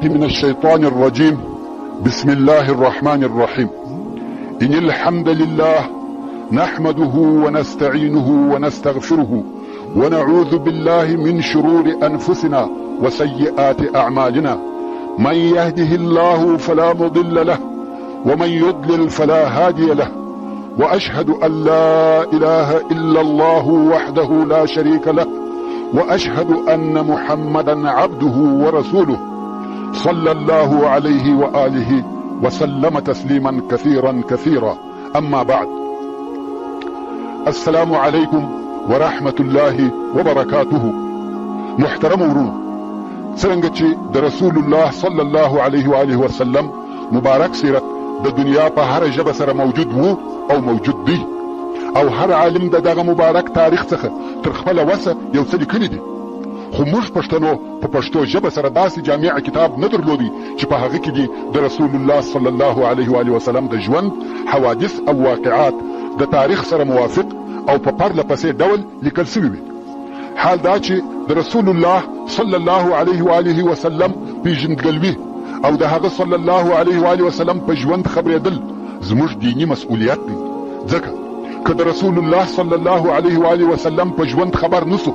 من الشيطان الرجيم. بسم الله الرحمن الرحيم. إن الحمد لله نحمده ونستعينه ونستغفره ونعوذ بالله من شرور أنفسنا وسيئات أعمالنا. من يهده الله فلا مضل له ومن يضلل فلا هادي له، وأشهد أن لا إله إلا الله وحده لا شريك له، وأشهد أن محمدا عبده ورسوله صلى الله عليه وآله وسلم تسليما كثيرا كثيرا. أما بعد، السلام عليكم ورحمة الله وبركاته. محترم ورونو، سرنگچی د رسول الله صلى الله عليه وآله وسلم مبارک سیرت د دنیا په هر ژبه سره موجود وو او موجود دی، او هر عالم دغه مبارک تاریخ څخه تر خپل وسه یو څه لیکلی دي. خو موږ پښتنو په پښتو ژبه سره داسې جامع کتاب نه درلودي چې په هغه کې دي د رسول الله صلی الله علیه و آله وسلم د ژوند حوادث او واقعات د تاریخ سره موافق او په پرله پسې ډول لیکل شوي وي. حال دا چې د رسول الله صلی الله علیه و آله وسلم پیژندګلوي او د هغه صلی الله علیه و آله وسلم په ژوند خبرېدل زموږ دینی مسؤلیت دی. ځکه که د رسول الله صلی الله علیه و آله وسلم په ژوند خبر نسو،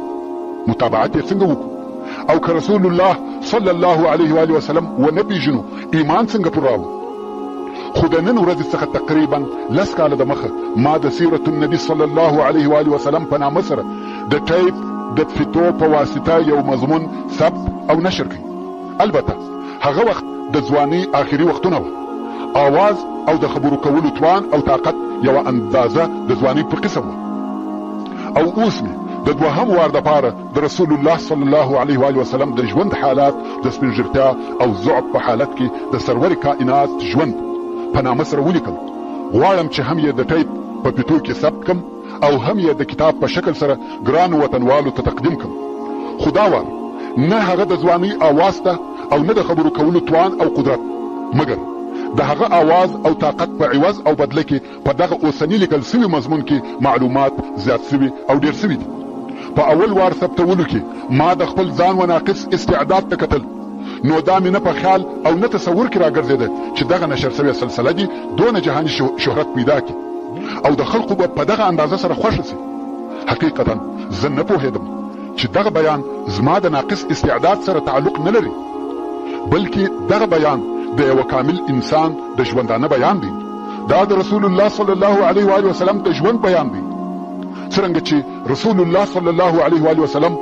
متابعت یې څنګه وکړو؟ او که رسول الله صلی الله علیه و آله وسلم ونه پیژنو، ایمان څنګه پوراو؟ خو د نن ورځې څخه تقریبا 10 کاله د مخه ما د سیرت النبي صلی الله علیه و آله وسلم په نامه سره د ټیپ د فیتو په واسطه یو مضمون ثبت او نشر کړي. البته هغه وخت د ځوانۍ آخري وختونه وه. آواز او د خبرو کولو توان او طاقت یوه اندازه د ځوانۍ په قسم وه. او اوس مې د دوهم وار دپاره د رسول الله صلی الله علیه و آله وسلم د ژوند حالات د سپینږیرتیا او ضعف په حالت کې د سرور کائنات ژوند په نامه سره ولیکل. غواړم چې هم یې د ټیپ په پیتو کې ثبت کم او هم یې د کتاب په شکل سره ګرانو وطنوالو ته تقدیم کم. خو دا وار نه هغه د ځوانۍ آواز ته او نه د خبرو کولو توان او قدرت، مګر د هغه آواز او طاقت په عوض او بدله کې په دغه اوسني لیکل سوي مضمون کې معلومات زیات سوي او ډیر سوي دي. په اول وار ثبتولو کې ما د خپل ځان و ناقص استعداد ته کتل، نو دا مې نه په خیال او نه تصور کې راګرځېده چې دغه نشر سوې سلسله دي دونه جهاني شهرت پیدا کړي او د خلقو به په دغه اندازه سره خوښه سي. حقیقتا زه نه پوهېدم چې دغه بیان زما د ناقص استعداد سره تعلق نه لري، بلکې دغه بیان د یو کامل انسان د ژوندانه بیان دی. دا د رسول الله صلی الله علیه و آله وسلم د ژوند بیان دی. څرنګه چې رسول الله صلی الله علیه و آله وسلم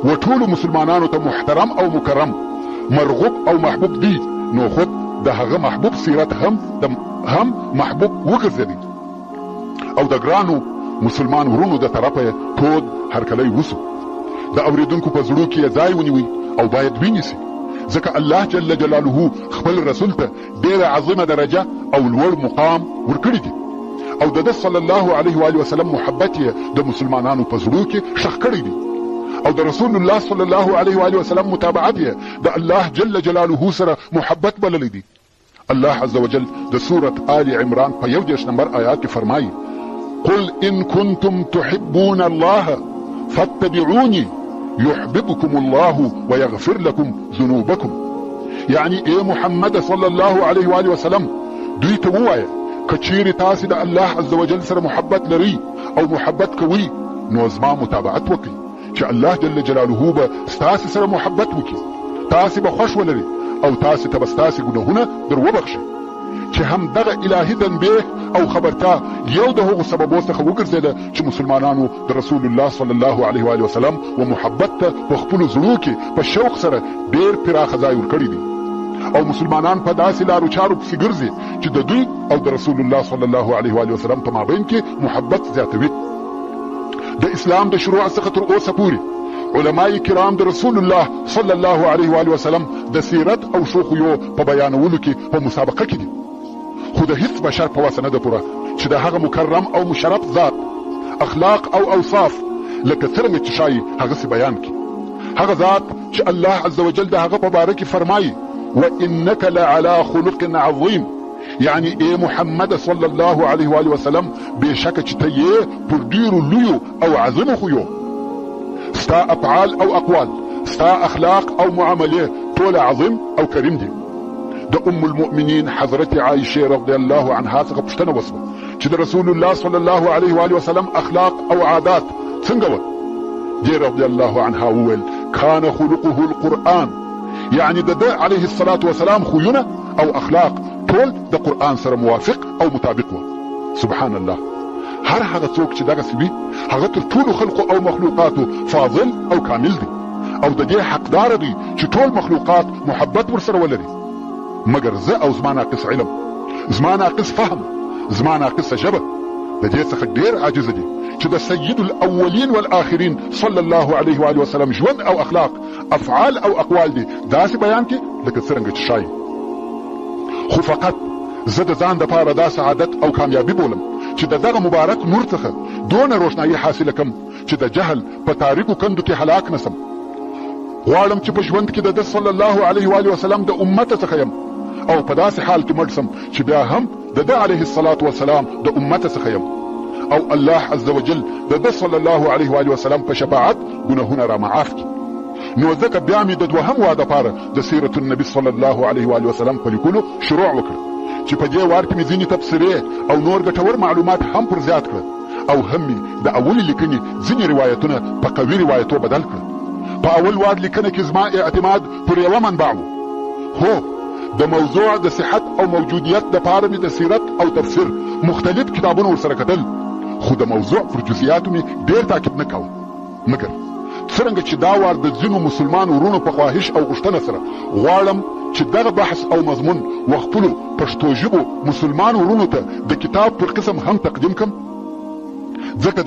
و ټولو مسلمانانو ته محترم او مکرم، مرغوب او محبوب دی، نو خود د هغه محبوب سیرت هم محبوب وګرځېدی او د ګرانو مسلمان ورونو د طرفه تود هرکلی وسو. د اوریدونکو په زړو کې ځای ونیوي او باید وینیسي، ځکه الله جل جلاله خپل رسول ته ډیره عظیمه درجه او لوړ مقام ورکړی دی، او د صلی الله علیه و آله وسلم محبت یې د مسلمانانو په زړو کې ښخ کړی دی، او د رسول الله صلی الله علیه و آله وسلم متابعت یې د الله جل جلاله سره محبت بللی دی. الله عز وجل د سورة آل عمران په 11 نمبر آیات کې فرمایي: قل ان كنتم تحبون الله فاتبعوني يحببكم الله ويغفر لكم ذنوبكم. يعني اے محمد صلی الله علیه و آله وسلم دوی ته ووایه که چیرې تاسې د الله عز وجل سره محبت لرئ او محبت کوئ، نو زما متابعت وکړئ چې الله جل جلاله به ستاسې سره محبت وکړي، تاسې به خوښ ولرئ او تاسې ته به ستاسې ګناهونه در وبخښي. چې هم دغه الهي تنبیه او خبرتا یو د هغو سببو څخه وګرځېده چې مسلمانانو د رسول الله صلی الله علیه و آله وسلم و محبت ته په خپلو زړو کې په شوق سره ډېر پراخه ځای ورکړی دی، او مسلمانان په داسې لارو چارو پسې ګرځي چې د دوی او د رسول الله صلی الله علیه و آله وسلم په مابین کې محبت زیاتوي. د اسلام د شروع څخه تر اوسه پورې علماء کرام د رسول الله صلی الله علیه و آله وسلم د سیرت او شوخیو په بیانولو کې په مسابقه کې دي، خو د هیڅ بشر په وسه نه ده پوره چې د هغه مکرم او مشرف ذات اخلاق او اوصاف لکه څرنګه چې ښایي هغسې بیان کړي. هغه ذات چې الله عز وجل د هغه په باره کې فرمایي: وانک لعلى خلق عظیم، یعنی اے محمد صلی الله علیه و آله وسلم بېشکه چې ته یې پر ډېرو لویو او عظیمو خویو، ستا افعال او اقوال، ستا اخلاق او معاملې ټول عظیم او کریم دي. د ام المؤمنین حضرت عائشه رضی الله عنها څخه پوښتنه وسوه چې د رسول الله صلی الله علیه و آله وسلم اخلاق او عادات څنګه و؟ دی رضی الله عنها وویل کان خلقه القرآن، یعنی د ده علیه الصلاة والسلام خویونه او اخلاق ټول د قرآن سره موافق او مطابق و. سبحان الله. هر هغه څوک چې دغسې وي هغه تر ټولو خلقو او مخلوقاتو فاضل او کامل دی او د دې حقدار دی چې ټول مخلوقات محبت ورسره ولري. مګر زه او زما ناقص علم، زما ناقص فهم، زما ناقص ژبه د دې څخه ډېر عاجزه دي چې د سید الاولین والآخرین صلی الله علیه و آله وسلم ژوند او اخلاق، افعال او اقوال دي داسې بیان کړي لکه څرنګه چې شایي. خو فقط زه د ځان دپاره دا سعادت او کامیابي بولم چې د دغه مبارک نور څخه دونه روښنایي حاصله کم چې د جهل په تاریکو کندو کې هلاک نسم. غواړم چې په ژوند کې د ده صلی الله علیه و آله وسلم د امته څخه یم او په داسې حال کې مړ سم چې بیا هم د ده علیه الصلاة والسلام د امته څخه یم او الله عز وجل د ده صلی الله علیه و آله وسلم په شفاعت ګناهونه را معاف کړي. نو ځکه بیا مې د دوهم وار دپاره د سیرت النبي صلی الله علیه و آله وسلم په لیکلو شروع وکړه چې په دې وار کې مې ځینې تبصرې او نور ګټور معلومات هم پر زیات کړه او هم مې د اولې لیکنې ځینې روایتونه په قوي روایتو بدل کړه. په اول وار لیکنه کې زما اعتماد پر یوه منبع و. هو د موضوع د صحت او موجودیت دپاره مې د سیرت او تفسیر مختلف کتابونه ورسره کتل، خو د موضوع پر جزئیاتو مې ډېر تاکید نه کاوه. مګر څرنګه چې دا وار د ځینو مسلمان ورونو په خواهش او غوښتنه سره غواړم چې دغه بحث او مضمون وخپلو پښتو ژبو مسلمان ورونو ته د کتاب پر قسم هم تقدیم کم، ځکه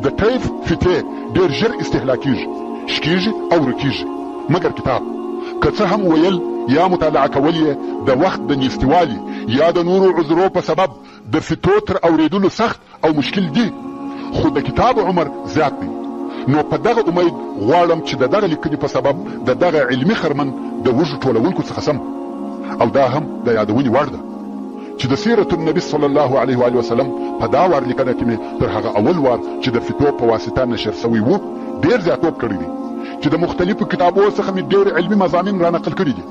د ټیف فتې ډېر ژر استهلاکیږي، شکیږي او ورکیږي. مګر کتاب که څه هم ویل یا مطالعه کول یې د وخت د نیستوالي یا د نورو عذرو په سبب د فتو تر اورېدلو سخت او مشکل دي، خو د کتاب عمر زیات دی. نو په دغه امید غواړم چې د دغه لیکنې په سبب د دغه علمي خرمن د وږو ټولونکو څخه سم. او دا هم د یادونې وړ ده چې د سیرت النبي صلی الله علیه و آله وسلم په دا وار لیکنه کې مې تر هغه اول وار چې د فتو په واسطه نشر سوی و ډېر زیاتوب کړی دی چې د مختلفو کتابو څخه مې ډېر علمي مضامین را نقل کړي دي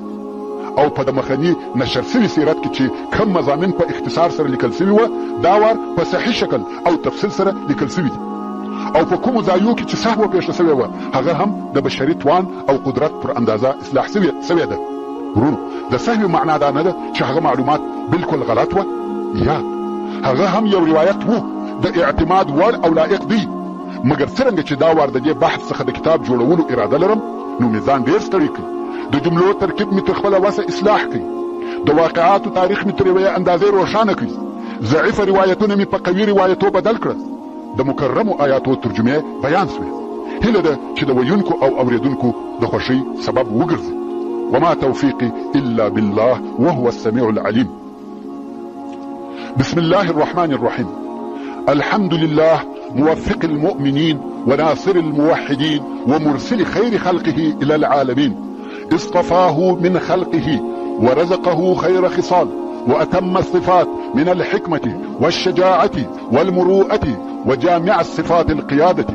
او په د مخني نشر سوي سیرت کې چې کم مضامین په اختصار سره لیکل سوي وه دا وار په صحیح شکل او تفصیل سره لیکل سوي دي او په کومو ځایو کې چې سهوه پیښه سوې وه هغه هم د بشري توان او قدرت پر اندازه اصلاح سوې ده. ورونو د سهو معنا دا نه ده چې هغه معلومات بالکل غلط وه، یا هغه هم یو روایت وو د اعتماد وړ او لایق دی. مګر څرنګه چې دا وار د دې بحث څخه د کتاب جوړولو اراده لرم نو مې ځان ډېر ستړی کړي، د جملو ترکیب مې تر خپله وسه اصلاح کړي، د واقعاتو تاریخ مې تر یوې اندازې روښانه کړي، ضعیفه روایتونه مې په قوي روایتو بدل کړه، د مکرمو آیاتو ترجمې بیان سوې. هیله ده چې د ویونکو او اوریدونکو د خوښۍ سبب وګرځي. وما توفيقي الا بالله وهو السميع العليم. بسم الله الرحمن الرحيم. الحمد لله موفق المؤمنين وناصر الموحدين ومرسل خير خلقه الى العالمين، اصطفاه من خلقه ورزقه خير خصال وأتم الصفات من الحكمة والشجاعة والمروءة وجامع الصفات القيادة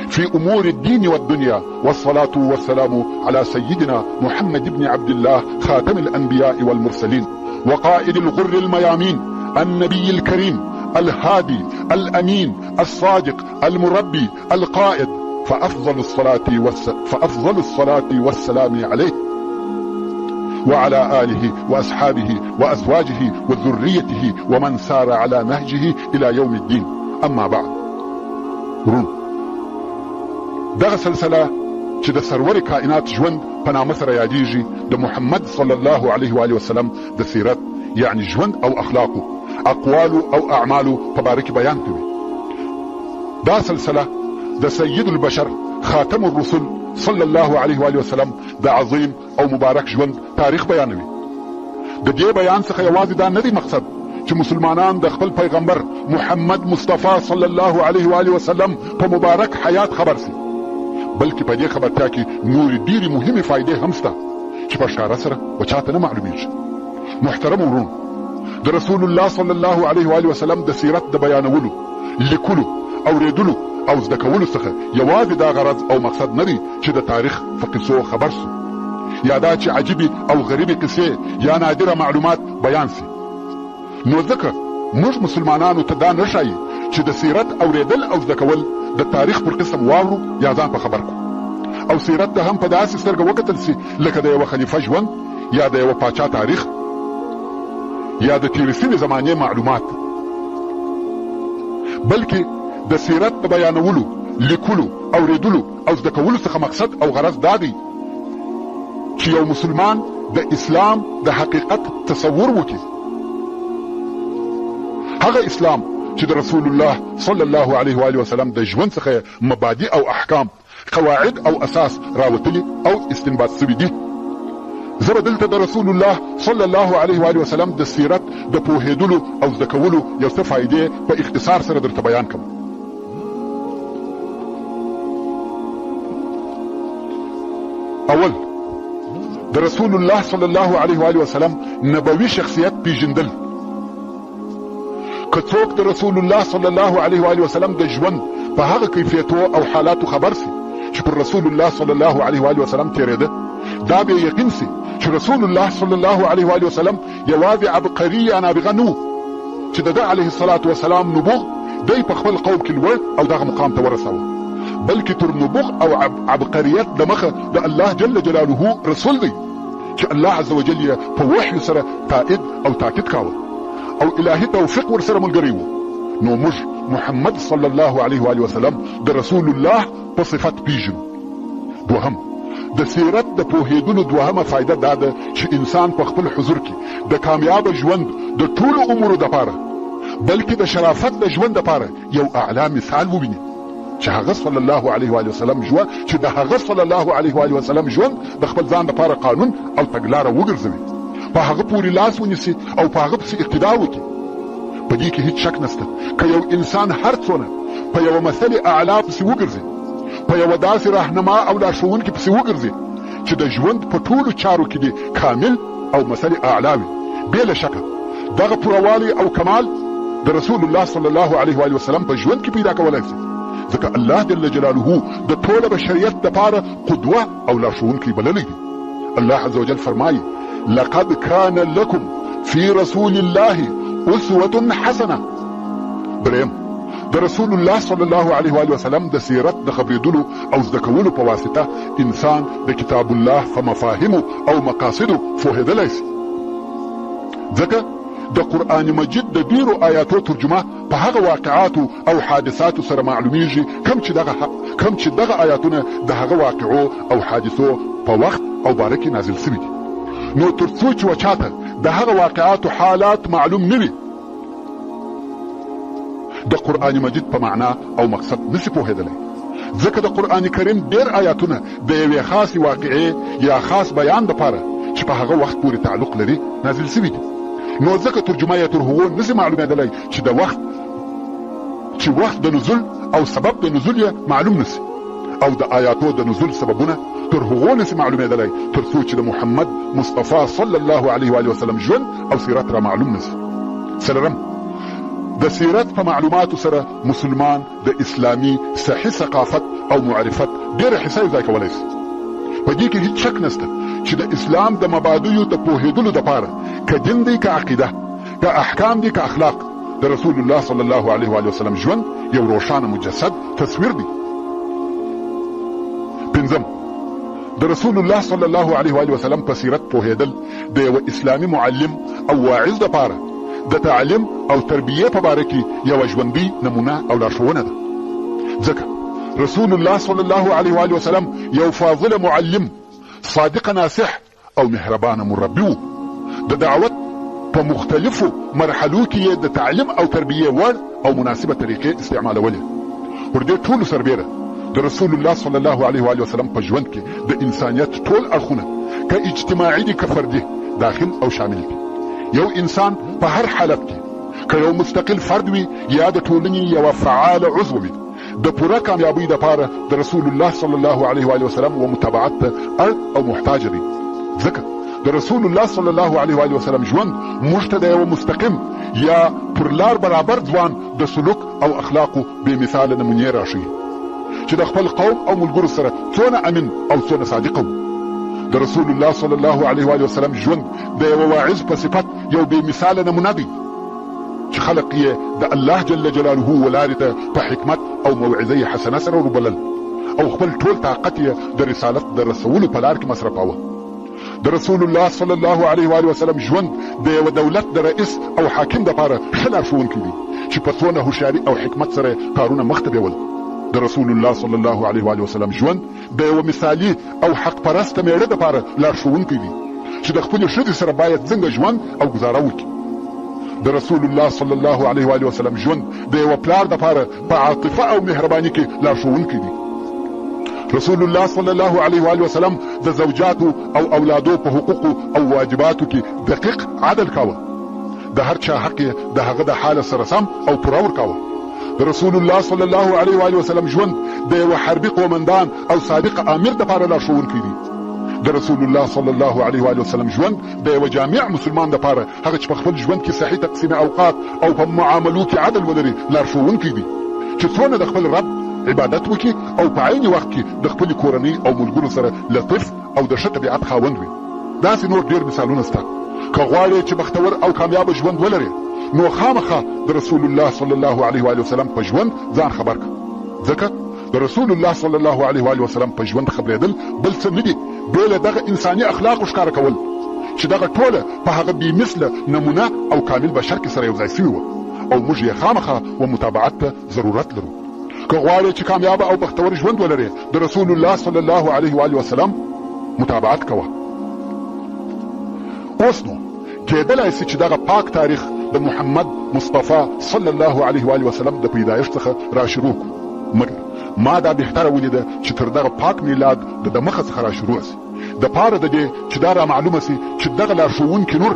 في أمور الدين والدنيا، والصلاة والسلام على سيدنا محمد بن عبد الله خاتم الأنبياء والمرسلين وقائد الغر الميامين، النبي الكريم الهادي الأمين الصادق المربي القائد، فأفضل الصلاة والسلام عليه وعلى آله وأصحابه وأزواجه وذريته ومن سار على نهجه إلى يوم الدين. أما بعد، دغه سلسله چې د سرور کائنات ژوند په نامه سره یادیږي د محمد صلی الله علیه و آله وسلم د سیرت یعنی ژوند او اخلاقو اقوالو او اعمالو په باره کې بیان کوي. دا سلسله د سید البشر خاتم الرسل صلی الله علیه و آله وسلم د عظیم او مبارک ژوند تاریخ بیانوي. د دې بیان څخه یوازې دا نه دی مقصد چې مسلمانان د خپل پیغمبر محمد مصطفی صلی الله علیه و آله وسلم په مبارک حیات خبر سي، بلکې په دې خبرتیا کې نور ډېرې مهمې فایدې هم شته چې په ښکاره سره وچاته نه معلومیږي. محترم ورونو، د رسول الله صلی الله علیه و آله وسلم د سیرت د بیانولو، لیکلو، اوریدلو او زده کولو څخه یوازې دا غرض او مقصد نه دی چې د تاریخ په قصو خبر سو، یا دا چې عجیبي او غریبي قصې یا نادره معلومات بیان سي. نو ځکه موږ مسلمانانو ته دا نه ښایي چې د سیرت اورېدل او زده کول د تاریخ پر قسم واورو یا ځان په خبر کو، او سیرت ته هم په داسې سترګه وکتل سي لکه د یوه خلیفه ژوند یا د یوه پاچا تاریخ یا د تېرې سوې زمانې معلومات، بلکې د سیرت د بیانولو، لیکلو، اورېدلو او زده کولو څخه مقصد او غرض دا دی چې یو مسلمان د اسلام د حقیقت تصور وکړي، هغه اسلام چې د رسول الله صلی الله علیه و آله وسلم د ژوند څخه مبادئ او احکام، قواعد او اساس راوتلي او استنباط سوي دي. زه به دلته د رسول الله صلی الله علیه و آله وسلم د سیرت د پوهېدلو او زده کولو یو څه فایدې په اختصار سره درته بیان کوم. اول، د رسول الله صلی الله علیه و آله وسلم نبوي شخصیت پیژندل. که څوک د رسول الله صلی الله علیه و آله وسلم د ژوند په هغه کیفیتو او حالاتو خبر سي چې پر رسول الله صلی الله علیه و آله وسلم تیرېده، دا به یقین سي چې رسول الله صلی الله علیه و آله وسلم یوازې عبقري یا نابغه نه و چې د ده علیه الصلاة والسلام نبوغ دی په خپل قوم کې لوړ او دغه مقام ته ورساوه، بلکې تر نبوغ او عبقریت د مخه د الله جل جلاله رسول دی چې الله عز وجل یې په وحي سره تائید او تاکید کاوه او الهي توفیق ورسره ملګری و. نو موږ محمد صلی الله علیه و آله وسلم د رسول الله په صفت پیژنو. دوهم، د سیرت د پوهېدلو دوهمه فایده دا ده چې انسان په خپل حضور کې د کامیاب ژوند د ټولو امورو دپاره بلکې د شرافت د ژوند دپاره یو اعلی مثال وویني چې هغه صلی الله علیه و آله وسلم ژوند چې د هغه صلی الله علیه و آله وسلم ژوند د خپل ځان دپاره قانون او تګلاره وګرځوي، په هغه پورې لاس ونیسي او په هغه پسې اقتدا وکړي. په دې کې هیڅ شک نشته که یو انسان هر څونه په یوه مثل اعلی پسې وګرځي، په یوه داسې راهنما او لارښوونکي پسې وګرځي چې د ژوند په ټولو چارو کې دې کامل او مثل اعلی وي، بې له شکه دغه پوروالي او کمال د رسول الله صلی الله علیه و آله وسلم په ژوند کې پیدا کولی شي، ځکه الله جل جلاله د ټوله بشریت دپاره قدوه او لارښوونکی بللی دی. الله عز وجل فرمایي: لقد كان لكم في رسول الله اسوة حسنه. دریم، د رسول الله صلی الله علیه و آله وسلم د سیرت د خبرېدلو او زده کولو په واسطه انسان د کتاب الله په مفاهیمو او مقاصدو پوهېدلی شي، ځکه د قرآن مجید د ډیرو آیاتو ترجمه په هغه واقعاتو او حادثاتو سره معلومیږي کم چې دغه آیاتونه د هغه واقعو او حادثو په وخت او باره کې نازل سوي دي. نو تر څو چې وچاته د هغه واقعاتو حالات معلوم نه وي، د قرآن مجید په معنا او مقصد نسي پوهېدلی، ځکه د قرآن کریم ډېر آیاتونه د یوې خاصې واقعې یا خاص بیان دپاره چې په هغه وخت پورې تعلق لري نازل سوي دي. نو ځکه ترجمه یې تر هغو نسي معلومېدلی چې وخت د نزول او سبب د نزول یې معلوم نسي، او د آیاتو د نزول سببونه تر هغو نسي معلومېدلی تر څو چې د محمد مصطفی صلی الله علیه و آله وسلم ژوند او سیرت را معلوم نسي. څلورم، د سیرت په معلوماتو سره مسلمان د اسلامي صحي ثقافت او معرفت ډېره حصه یو ځای کولی شي. په دې کې هیڅ شک نشته چې د اسلام د مبادیو د پوهېدلو دپاره که دین دی که عقیده که احکام دی که اخلاق د رسول الله صلی الله علیه و آله وسلم ژوند یو روښانه مجسد تصویر دی. پنځم، د رسول الله صلی الله علیه و آله وسلم په سیرت پوهېدل د یوه اسلامي معلم او واعظ دپاره د تعلیم او تربیې په باره کې یوه ژوندۍ نمونه او لارښوونه ده، ځکه رسول الله صلی الله علیه و آله وسلم یو فاضله معلم، صادق ناصح او مهربانه مربي و. د دعوت په مختلفو مرحلو کې یې د تعلیم او تربیې وړ او مناسبه طریقې استعمالولې. پر دې ټولو سربیره د رسول الله صلی الله علیه و آله وسلم په ژوند کې د انسانیت ټول اړخونه که اجتماعي دي که فردي داخل او شامل دي. یو انسان په هر حالت کې که یو مستقل فرد وي یا د ټولنې یوه فعاله عضو وي، د پوره کامیابۍ دپاره د رسول الله صلی الله علیه و آله وسلم و متابعت ته اړ او محتاج دی، ځکه د رسول الله صلی الله علیه و آله وسلم ژوند موږ ته د یوه مستقیم یا پر لار برابر ځوان د سلوک او اخلاقو بې مثاله نمونې راښیي چې د خپل قوم او ملګرو سره څونه امین او څونه صادق و. د رسول الله صلی الله علیه و وسلم ژوند د یو واعظ په صفت یو بې مثاله نمونه دی چې خلق یې د الله جل جلاله ولارې ته په حکمت او موعظه حسنه سره وروبلل او خپل ټول طاقت یې د رسالت د رسولو په لار کې مصرفاوه. د رسول الله صلی الله علیه و وسلم ژوند د یو دولت د رئیس او حاکم دپاره ښه لارښوونکی دی چې په څونه هوښیاري او حکمت سره کارونه مخته بیول. د رسول الله صلی الله علیه و وسلم ژوند د یو مثالي او حق پرسته میړه دپاره لارښوونکی دی چې د خپلې ښځې سره باید څنګه ژوند او ګزاره وکړي. د رسول الله صلی الله علیه و وسلم ژوند د یو پلار دپاره په عاطفه او مهرباني کې لارښوونکی دی. رسول الله صلی الله علیه و وسلم د زوجاتو او اولادو په حقوقو او واجباتو کې دقیق عدل کاوه. د هر چا حق یې د هغه د حال سره سم او پوره ورکاوه. د رسول الله صلی الله علیه و وسلم ژوند د یو حربي قومندان او صادق امیر دپاره لارښوونکی دی. د رسول الله صلی الله علیه و وسلم ژوند د یو جامع مسلمان دپاره هغه چې په خپل ژوند کې صحیح تقسیم اوقات او په معاملو کې عدل ولري لارښوونکی دی چې څونه د خپل رب عبادت وکړي او په عین وخت کې د خپلې کورنۍ او ملګرو سره لطیف او د ښه طبیعت خاوند وي. داسې نور ډېر مثالونه شته. که غواړې چې بختور او کامیابه ژوند ولرې نو خامخا د رسول الله صلی الله علیه و وسلم په ژوند ځان خبر کړه، ځکه د رسول الله صلی الله علیه و وسلم په ژوند خبرېدل بل څه نه دي بې له دغه انساني اخلاقو ښکاره کول چې دغه ټوله په هغه بې مثله نمونه او کامل بشر کې سره یو ځای سوي وه او موږ یې خامخا و متابعت ته ضرورت لرو. که غواړې چې کامیابه او بختور ژوند ولرې د رسول الله صلی الله علیه و وسلم متابعت کوه. اوس نو کېدلی سي چې دغه پاک تاریخ د محمد مصطفی صلی الله علیه و وسلم د پیدایښت څخه را شروع کړو، مګر ما دا بهتره ولیده چې تر دغه پاک میلاد د مخه څخه را شروع سي د پاره د دې چې دا را معلومه سي چې دغه لارښوونکي نور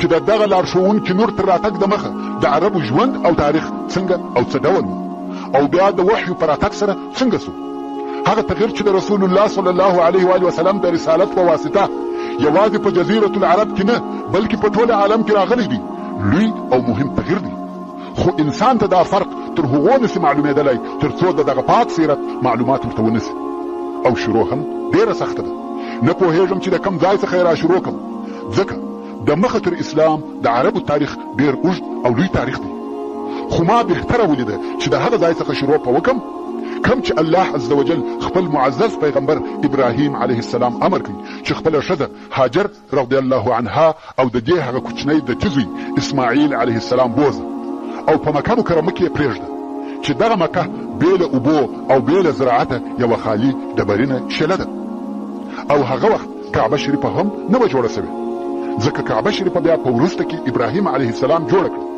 چې دغه لارښوونکي نور تر راتګ د مخه د عربو ژوند او تاریخ څنګه او څه ډول او بیا د وحیو په راتګ سره څنګه سو. هغه تغییر چې د رسول الله صلی الله علیه و وسلم د رسالت په واسطه یوازې په جزیرة العرب کې نه بلکې په ټول عالم کې راغلی دی لوی او مهم تغییر دی. خو انسان ته دا فرق تر هغو نسي معلومېدلی تر څو د دغه پاک سیرت معلومات ورته ونسي. او شروع هم ډېره سخته ده. نه پوهېږم چې د کم ځای څخه یې را شروع کړم، ځکه د مخه تر اسلام د عربو تاریخ ډېر اوږد او لوی تاریخ دی. خو ما بهتره ولیده چې د هغه ځای څخه شروع په وکم کم چې الله عز وجل خپل معزز پیغمبر ابراهیم علیه السلام امر کوي چې خپله ښځه هاجر رضی الله عنها او د دې هغه کوچنی د تزوی اسماعیل علیه السلام بوزه او په مکه مکرمه کې یې پرېږده چې دغه مکه بې له اوبو او بې له زراعته یوه خالي ډبرینه شیله ده او هغه وخت کعبه شریفه هم نه وه جوړه سوې ځکه کعبه شریفه بیا په وروسته کې ابراهیم علیه السلام جوړه کړه